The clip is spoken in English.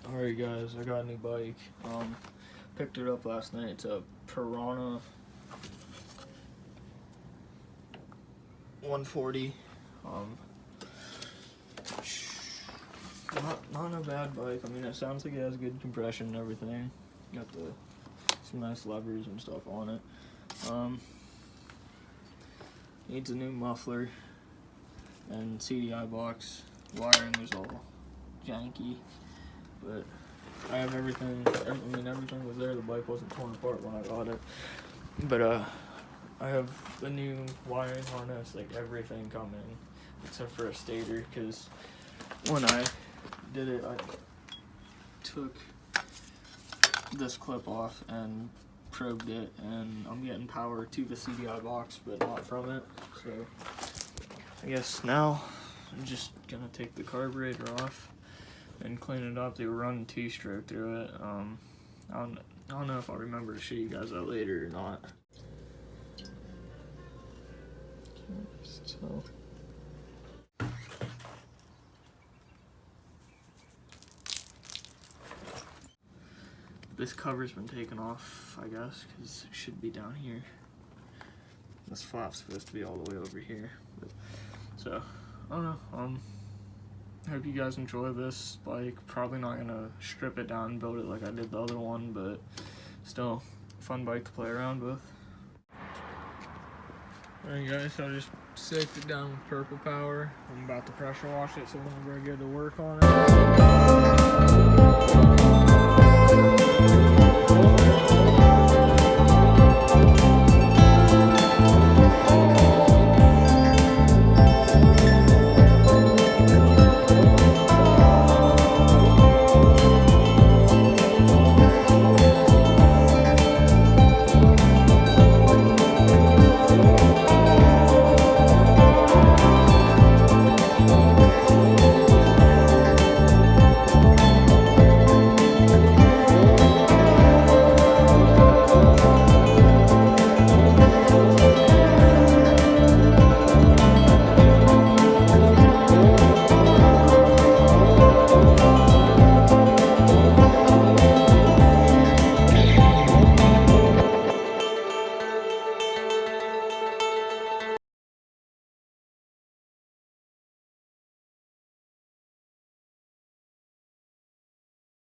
Alright guys, I got a new bike. Picked it up last night. It's a Piranha 140. Not a bad bike. I mean, it sounds like it has good compression and everything. Got some nice levers and stuff on it. Needs a new muffler and CDI box. Wiring was all janky, but I have everything. I mean, everything was there. The bike wasn't torn apart when I got it, but I have the new wiring harness, like everything coming, except for a stator, because when I did it, I took this clip off and probed it, and I'm getting power to the CDI box, but not from it. So I guess now I'm just gonna take the carburetor off and clean it up. They were running 2-stroke through it. I don't know if I'll remember to show you guys that later or not. So this cover's been taken off, I guess, because it should be down here. This flap's supposed to be all the way over here. But, so, I don't know. I hope you guys enjoy this bike. Probably not gonna strip it down and build it like I did the other one, but still, fun bike to play around with. Alright guys, so I just soaked it down with purple power. I'm about to pressure wash it, so whenever I go to work on it,